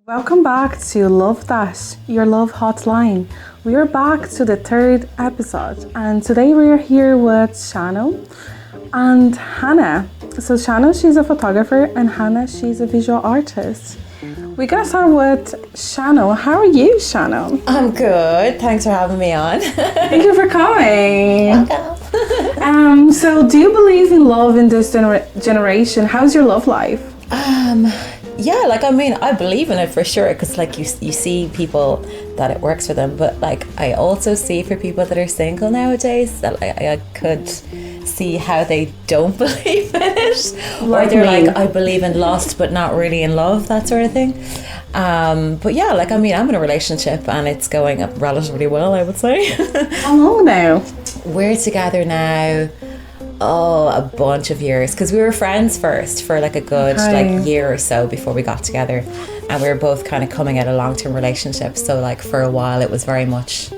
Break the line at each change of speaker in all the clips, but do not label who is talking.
Welcome back to Love Dash, your love hotline. We are back to the third episode, and today we are here with Shano and Hannah. So Shano, she's a photographer, and Hannah, she's a visual artist. We're gonna start with Shano. How are you, Shano?
I'm good. Thanks for having me on.
Thank you for coming.
Welcome.
So do you believe in love in this generation? How's your love life?
Yeah, I believe in it for sure, because you see people that it works for them, but I also see for people that are single nowadays that I could see how they don't believe in it, or they're I believe in lust but not really in love, that sort of thing. But yeah, I'm in a relationship and it's going relatively well, I would say.
How long now?
We're together now. Oh, a bunch of years, because we were friends first for a good year or so before we got together, and we were both kind of coming out of long-term relationships. So for a while it was very much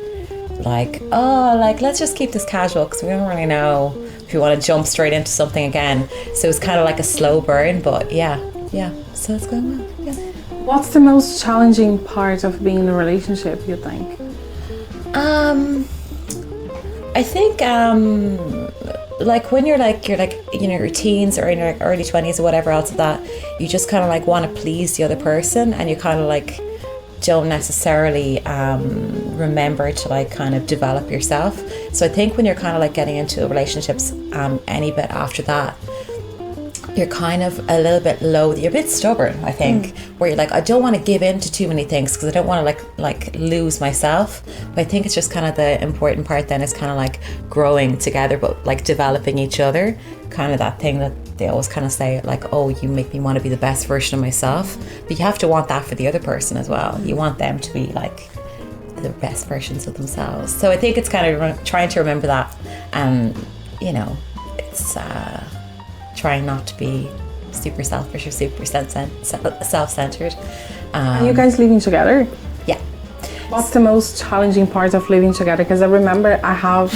let's just keep this casual, because we don't really know if we want to jump straight into something again. So it was kind of like a slow burn, but yeah, so it's going well. Yeah.
What's the most challenging part of being in a relationship, you think?
I think when you're your teens or in your early 20s or whatever else of that, you just kind of want to please the other person, and you kind of don't necessarily remember to kind of develop yourself. So I think when you're kind of getting into relationships any bit after that, you're kind of a little bit low, you're a bit stubborn, I think, where you're I don't want to give in to too many things, because I don't want to lose myself. But I think it's just kind of the important part then is kind of growing together, but developing each other, kind of that thing that they always kind of say, oh, you make me want to be the best version of myself. But you have to want that for the other person as well. You want them to be the best versions of themselves. So I think it's kind of trying to remember that, and it's trying not to be super selfish or super self-centered.
Are you guys living together?
Yeah.
What's the most challenging part of living together? Because I remember I have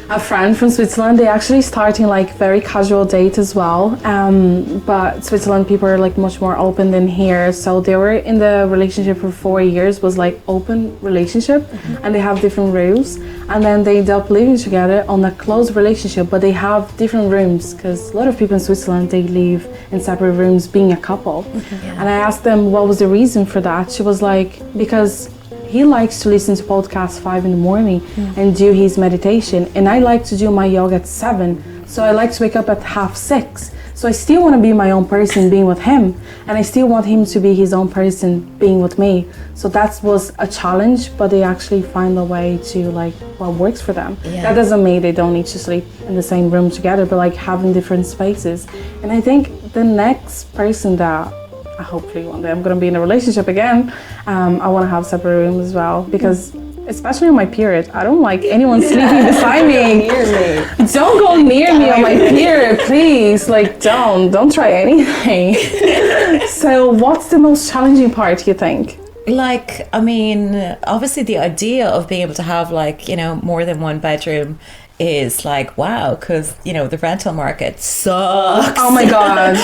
a friend from Switzerland. They actually starting very casual date as well. But Switzerland people are much more open than here. So they were in the relationship for 4 years, was open relationship, and they have different rules. And then they end up living together on a close relationship, but they have different rooms, because a lot of people in Switzerland, they live in separate rooms being a couple. Yeah. And I asked them what was the reason for that. She was because he likes to listen to podcasts 5 a.m. and do his meditation, and I like to do my yoga at 7, so I like to wake up at 5:30. So I still want to be my own person being with him, and I still want him to be his own person being with me. So that was a challenge, but they actually find a way to what works for them. Yeah. That doesn't mean they don't need to sleep in the same room together, but having different spaces. And I think the next person that hopefully one day I'm going to be in a relationship again, I want to have separate rooms as well, because especially on my period, I don't like anyone sleeping beside me. Don't go near me on my period, please. Don't try anything. So what's the most challenging part, you think?
Obviously the idea of being able to have more than one bedroom is wow, because the rental market sucks.
Oh my god,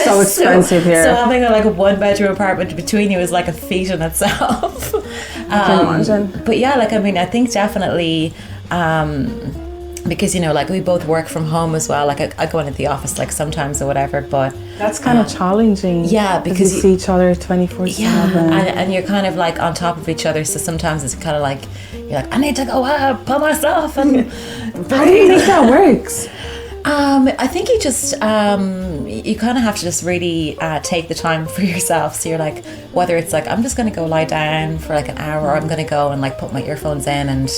so expensive here.
So having a one bedroom apartment between you is a feat in itself.
I can imagine.
But yeah, I think definitely because we both work from home as well. I go into the office sometimes or whatever, but
that's kind of challenging.
Yeah, because
you see each other 24/7.
Yeah, and you're kind of on top of each other. So sometimes it's kind of you're I need to go out by myself. And
how do you think that works?
I think you just you kind of have to just really take the time for yourself. So you're whether it's I'm just going to go lie down for an hour, or I'm going to go and put my earphones in, and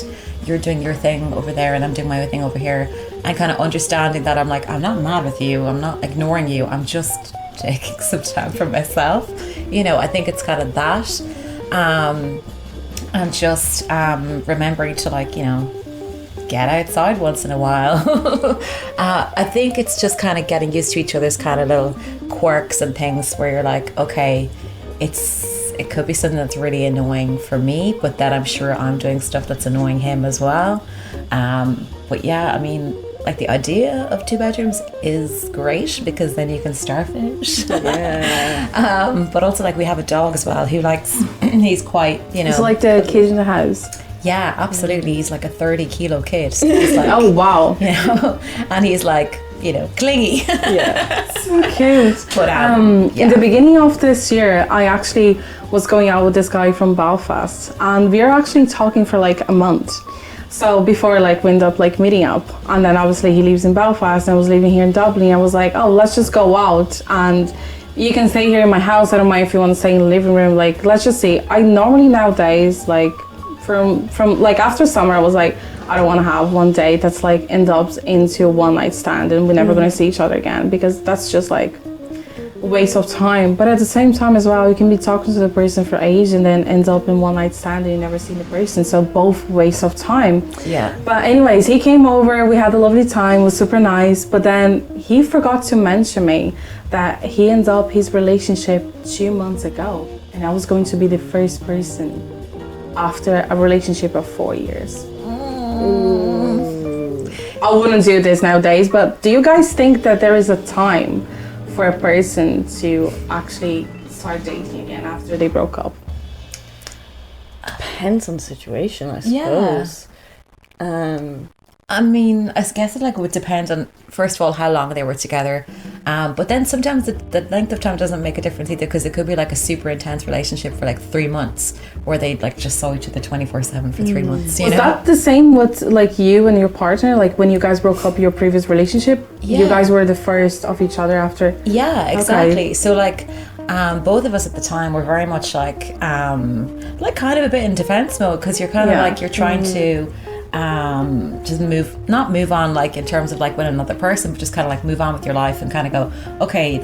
you're doing your thing over there and I'm doing my thing over here, and kind of understanding that I'm not mad with you, I'm not ignoring you, I'm just taking some time for myself. I think it's kind of that, and just remembering to get outside once in a while. I think it's just kind of getting used to each other's kind of little quirks and things, where you're okay, it could be something that's really annoying for me, but that I'm sure I'm doing stuff that's annoying him as well. But yeah, like the idea of 2 bedrooms is great because then you can starfish.
Yeah.
But also like we have a dog as well who likes, he's quite, you know.
It's like the kid in the house.
Yeah, absolutely. He's like a 30-kilo kid. So he's like,
Oh, wow.
you know, and he's like, you know, clingy.
Yeah.
So cute.
But
In the beginning of this year, I actually was going out with this guy from Belfast, and we were actually talking for like a month. So before like we ended up like meeting up, and then obviously he lives in Belfast and I was living here in Dublin. I was like, oh, let's just go out and you can stay here in my house. I don't mind if you want to stay in the living room. Like, let's just see. I normally nowadays like from like after summer, I was like, I don't want to have one date that's like ends up into a one night stand and we're never going to see each other again, because that's just like a waste of time. But at the same time as well, you can be talking to the person for ages and then ends up in one night stand and you never seen the person. So both waste of time.
Yeah.
But anyways, he came over, we had a lovely time, it was super nice. But then he forgot to mention me that he ended up his relationship 2 months ago. And I was going to be the first person after a relationship of 4 years. I wouldn't do this nowadays, but do you guys think that there is a time for a person to actually start dating again after they broke up?
Depends on the situation, I
Yeah.
suppose.
I mean, I guess it like would depend on, first of all, how long they were together. But then sometimes the length of time doesn't make a difference either, because it could be like a super intense relationship for like 3 months where they like just saw each other 24/7 for 3 months. You
Was
know?
that the same with like you and your partner? Like when you guys broke up your previous relationship, you
Yeah.
guys were the first of each other after?
Yeah, exactly. So like both of us at the time were very much like kind of a bit in defense mode, because you're kind of
Yeah.
like you're trying to just not move on like in terms of like with another person, but just kind of like move on with your life and kind of go, okay,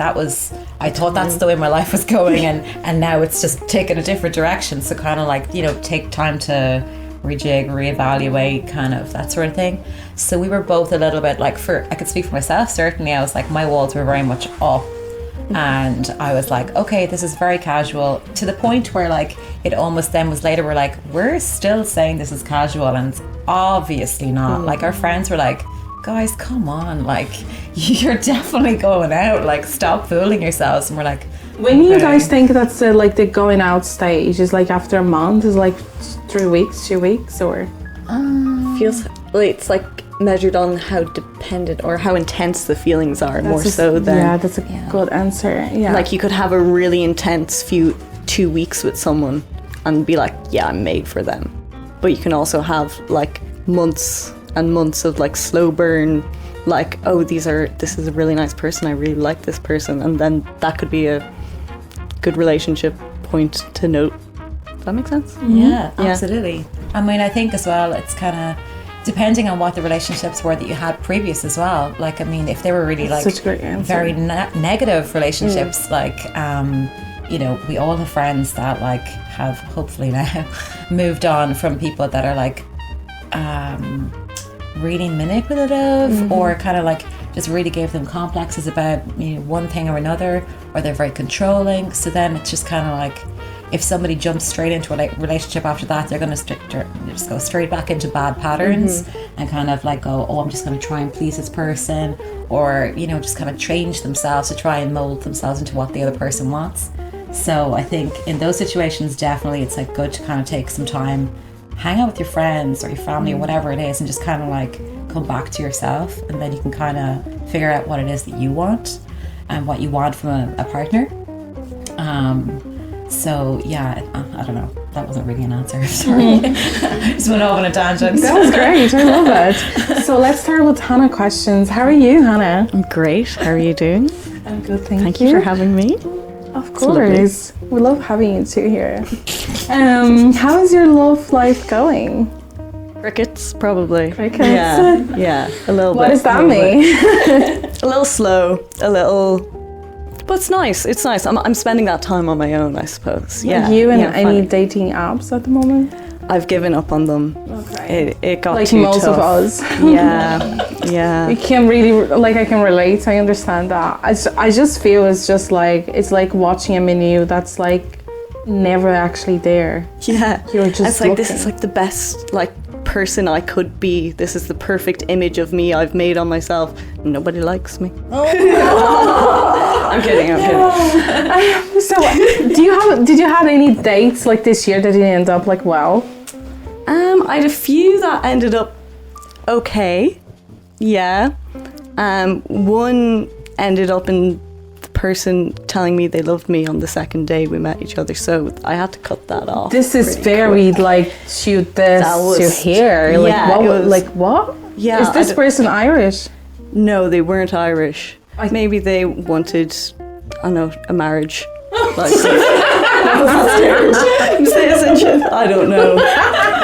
I thought that's the way my life was going, and now it's just taken a different direction. So kind of like, you know, take time to rejig, reevaluate, kind of that sort of thing. So we were both a little bit like, I could speak for myself, certainly I was like, my walls were very much up. And I was like, okay, this is very casual, to the point where like it almost then was later, we're like, we're still saying this is casual and it's obviously not. Like our friends were like, guys, come on, like you're definitely going out, like stop fooling yourselves. And we're like,
When do you
okay.
guys think that's the going out stage? Is like after a month? Is like 3 weeks, 2 weeks, or?
Feels like it's like measured on how dependent or how intense the feelings are, more so than
Yeah, that's a good answer. Yeah.
like you could have a really intense 2 weeks with someone and be like, yeah, I'm made for them. But you can also have like months and months of like slow burn, like, oh, this is a really nice person, I really like this person, and then that could be a good relationship point to note. Does that make sense?
Yeah,
Yeah.
absolutely. I mean, I think as well, it's kind of depending on what the relationships were that you had previous as well. Like, I mean, if they were really like
such a great answer.
very negative relationships, like, you know, we all have friends that like have hopefully now moved on from people that are like really manipulative or kind of like just really gave them complexes about, you know, one thing or another, or they're very controlling. So then it's just kind of like, if somebody jumps straight into a relationship after that, they're going to just go straight back into bad patterns and kind of like go, oh, I'm just going to try and please this person, or, you know, just kind of change themselves to try and mold themselves into what the other person wants. So I think in those situations, definitely it's like good to kind of take some time, hang out with your friends or your family or whatever it is, and just kind of like come back to yourself, and then you can kind of figure out what it is that you want and what you want from a partner. So yeah, I don't know. That wasn't really an answer. Sorry, just went off on a tangent.
That was great. I love it. So let's start with Hannah questions. How are you, Hannah?
I'm great. How are you doing?
I'm good,
Thank you for having me.
Of course. We love having you two here. How is your love life going?
Crickets, probably.
Crickets?
Yeah, a little bit.
What does that mean?
A little slow, but it's nice. It's nice. I'm spending that time on my own, I suppose. Yeah.
Are you in any
finding-
dating apps at the moment?
I've given up on them.
Okay.
It got
Like
too
most
tough.
of us.
Yeah.
You can really, like, I can relate. I understand that. I just feel it's like watching a menu that's like never actually there.
Yeah.
You're just
It's like this
looking.
is like the best like person I could be. This is the perfect image of me I've made on myself. Nobody likes me. I'm kidding.
So, did you have any dates like this year that didn't end up like well?
I had a few that ended up okay. Yeah. One ended up in the person telling me they loved me on the second day we met each other, so I had to cut that off.
This is very
quick.
like shoot this to here. Like
yeah,
what?
Yeah.
Is this person Irish?
No, they weren't Irish. Maybe they wanted, I don't know, a marriage. Like, citizenship. I don't know.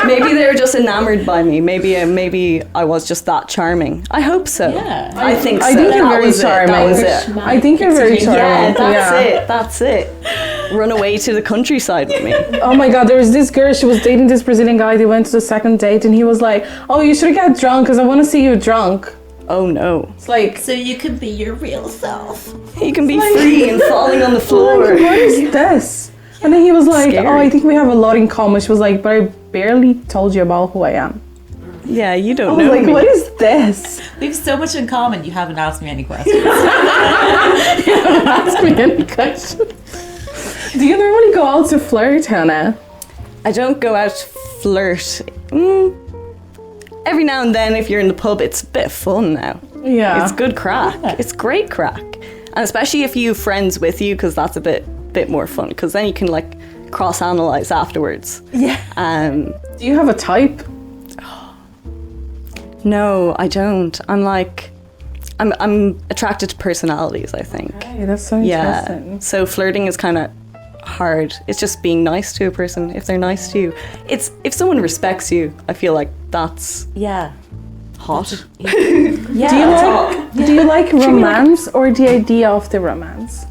Maybe they were just enamored by me. Maybe I was just that charming. I hope so.
Yeah.
I think so.
I think you're
That
very
was it.
charming.
That was it.
I think you're very charming.
Yeah, that's it. Run away to the countryside with me.
Oh my God, there was this girl, she was dating this Brazilian guy, they went to the second date and he was like, oh, you should get drunk because I want to see you drunk.
Oh no.
It's like,
So you can be your real self.
You can be free and falling on the floor.
like, what is this? And then he was like,
Scary.
oh, I think we have a lot in common. She was like, but I barely told you about who I am.
Yeah, you
I
don't
was
know
like,
me.
what is this?
We have so much in common. You haven't asked me any questions.
Ask me any questions. Do you normally go out to flirt, Hannah?
I don't go out to flirt. Every now and then, if you're in the pub, it's a bit of fun now.
Yeah.
It's good crack. It's great crack. And especially if you have friends with you, because that's a bit more fun, because then you can like cross-analyze afterwards.
Yeah. Do you have a type?
No, I don't. I'm attracted to personalities, I think.
Hey, that's so
Yeah.
interesting.
So flirting is kind of hard. It's just being nice to a person if they're nice to you. It's if someone respects you, I feel like that's
Yeah.
hot.
Yeah.
Do you like romance or the idea of the romance?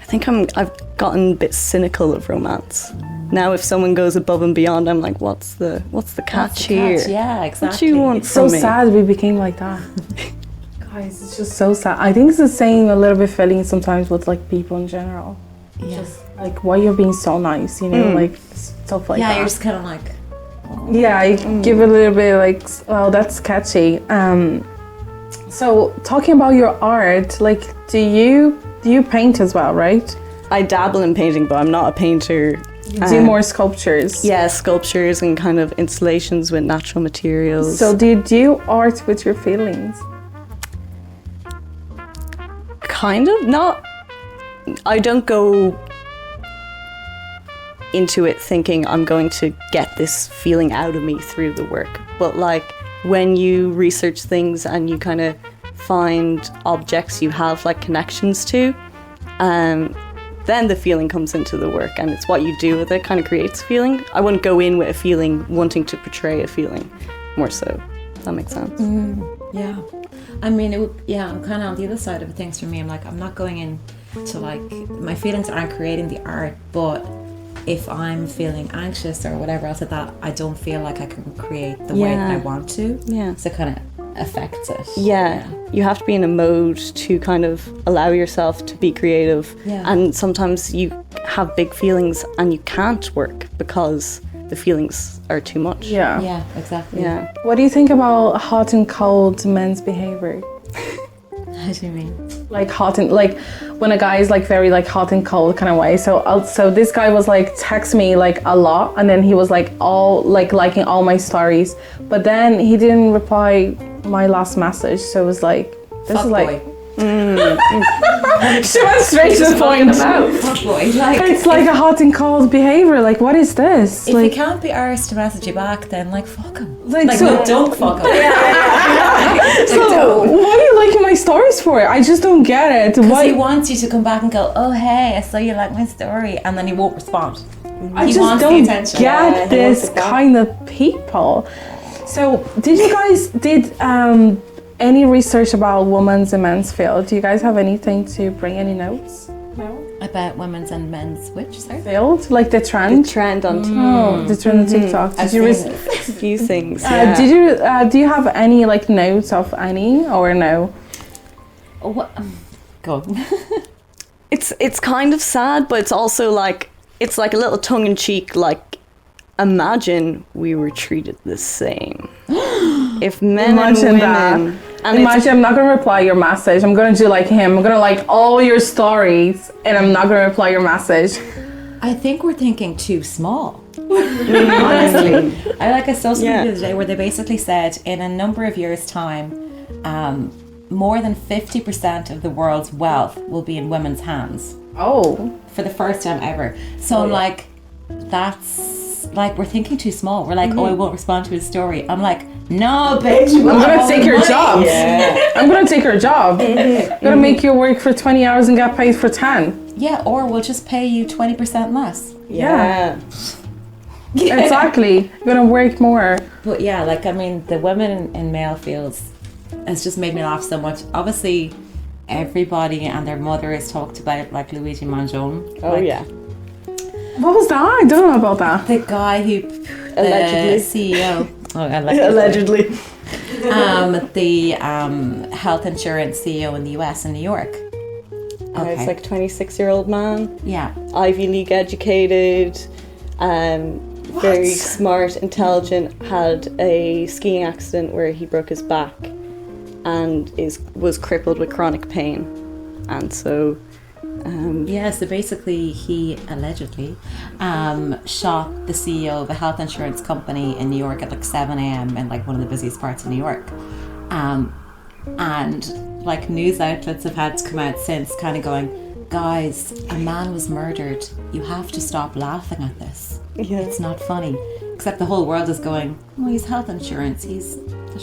I think I've gotten a bit cynical of romance. Now if someone goes above and beyond, I'm like, what's the catch here?
Yeah, exactly.
What do you want
So
from me?
sad we became like that. Guys, it's just so sad. I think it's the same a little bit feeling sometimes with like people in general.
Yeah.
Just like why you're being so nice, you know, like stuff like
Yeah,
that.
you're just kind of like,
Yeah, I give it a little bit like, well, that's catchy. So talking about your art, like, do you paint as well, right?
I dabble in painting, but I'm not a painter.
You do more sculptures.
Yeah, sculptures and kind of installations with natural materials.
So do you do art with your feelings?
Kind of, not. I don't go into it thinking I'm going to get this feeling out of me through the work. But like when you research things and you kind of find objects you have like connections to, then the feeling comes into the work, and it's what you do with it kind of creates a feeling. I wouldn't go in with a feeling wanting to portray a feeling, more so. If that makes sense.
yeah. I mean, I'm kind of on the other side of things for me. I'm like, I'm not going in to like, my feelings aren't creating the art, but if I'm feeling anxious or whatever else like that, I don't feel like I can create the way that I want to.
Yeah.
So it kind of affects it.
Yeah, you have to be in a mode to kind of allow yourself to be creative.
Yeah.
And sometimes you have big feelings and you can't work because the feelings are too much.
Yeah.
Yeah, exactly.
Yeah.
What do you think about hot and cold men's behavior?
How do you mean?
Like hot and like when a guy is like very like hot and cold kind of way. So this guy was like text me like a lot, and then he was like all like liking all my stories, but then he didn't reply my last message. So it was like this
Fuck
is like
boy.
she went straight to the point.
Fuck boy. Like,
It's like a hot and cold behavior. Like what is this?
if
Like
he can't be arsed to message you back, then like fuck him.
Like, so-
no, don't fuck him.
so why are you liking my stories for? I just don't get it.
Because
Why?
he wants you to come back and go, oh hey, I saw you like my story, and then he won't respond.
I
He
just
wants the
don't
attention.
get this kind of people. So, did you guys any research about women's and men's field? Do you guys have anything to bring? Any notes? No.
About women's and men's which, sorry?
Field, like the
The
trend.
trend on
Oh, the trend on TikTok. Did
I've
you?
seen
Res-
it.
a few things. Yeah.
Did you? Do you have any like notes of any or no?
Oh, what? Go.
It's kind of sad, but it's also like it's like a little tongue in cheek, like imagine we were treated the same. If men
Imagine
and
that.
women... And
Imagine I'm not gonna reply your message. I'm gonna do like him. I'm gonna like all your stories, and I'm not gonna reply your message.
I think we're thinking too small. Honestly, I saw something the other day where they basically said in a number of years' time, more than 50% of the world's wealth will be in women's hands.
Oh.
For the first time ever. So I'm like, that's like, we're thinking too small. We're like, oh, I won't respond to his story. I'm like, no, bitch.
I'm gonna take your job.
Yeah.
I'm gonna take your job. I'm gonna make you work for 20 hours and get paid for 10.
Yeah, or we'll just pay you 20% less.
Yeah.
Exactly. You're gonna work more.
But yeah, like, I mean, the women in male fields has just made me laugh so much. Obviously, everybody and their mother has talked about, like, Luigi Mangione.
Oh,
like,
yeah.
What was that? I don't know about that.
The guy who...
Allegedly.
The CEO. Oh,
Allegedly.
The health insurance CEO in the US in New York.
It's like a 26-year-old man.
Yeah.
Ivy League educated, very smart, intelligent, had a skiing accident where he broke his back and was crippled with chronic pain. And so...
so basically he allegedly shot the CEO of a health insurance company in New York at like 7 a.m. in like one of the busiest parts of New York. And like news outlets have had to come out since kind of going, guys, a man was murdered. You have to stop laughing at this.
Yeah.
It's not funny. Except the whole world is going, oh, he's health insurance. He's the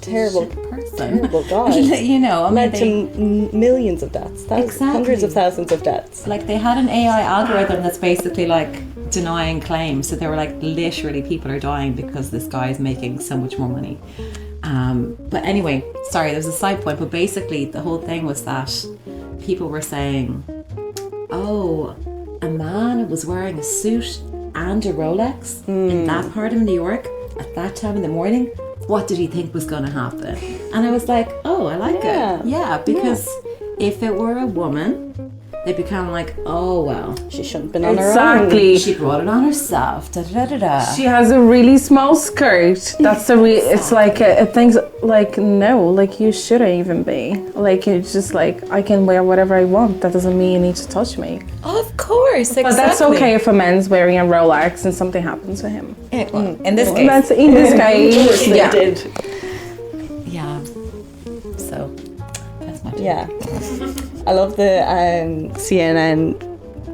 terrible
person.
Terrible guy.
You know, I mean,
led to millions of deaths, hundreds of thousands of deaths.
Like they had an AI algorithm that's basically like denying claims. So they were like, literally people are dying because this guy is making so much more money. But anyway, sorry, there was a side point, but basically the whole thing was that people were saying, oh, a man was wearing a suit and a Rolex in that part of New York at that time in the morning. What did he think was going to happen? And I was like, oh, I like it. Yeah, because if it were a woman, they'd be kind of like, oh, well,
she shouldn't have been on her own.
Exactly.
She brought it on herself. Da, da, da, da.
She has a really small skirt. That's the it's like it thinks like no, like you shouldn't even be. Like it's just like I can wear whatever I want. That doesn't mean you need to touch me.
Of course, exactly.
But that's okay if a man's wearing a Rolex and something happens to him.
In this case.
That's in this case.
They did.
Yeah. So that's my
Yeah. I love the CNN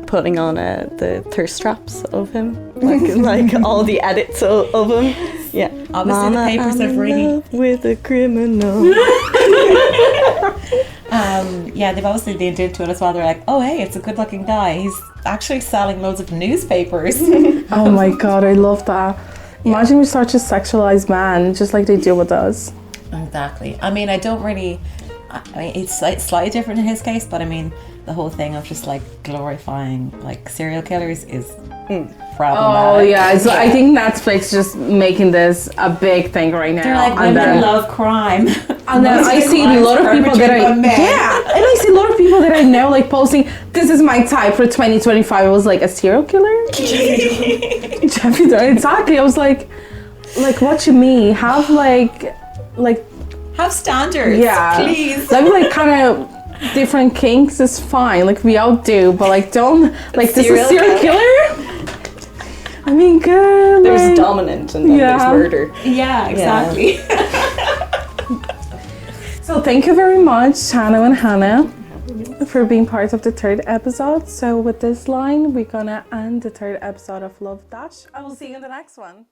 putting on the thirst traps of him, like all the edits of him. Yeah,
obviously the papers are ringing
with a criminal.
Yeah, they've obviously leaned into it as well. They're like, oh hey, it's a good-looking guy. He's actually selling loads of newspapers.
Oh my god, I love that. Imagine we start to sexualize man just like they do with us.
Exactly. I mean, it's slightly different in his case, but I mean, the whole thing of just like glorifying like serial killers is problematic.
Oh yeah, so I think Netflix just making this a big thing right now.
They're like, women love crime.
And then I see a lot of people that and I see a lot of people that I know like posting, this is my type for 2025. I was like, a serial killer? Exactly. I was like what you mean? Have like
have standards, please.
Like kind of different kinks is fine. Like we all do, but like don't like this is serial killer. I mean, girl.
There's dominant and then there's murder.
Yeah, exactly.
So thank you very much, Hannah and Hannah, for being part of the third episode. So with this line, we're gonna end the third episode of Love Dash. I will see you in the next one.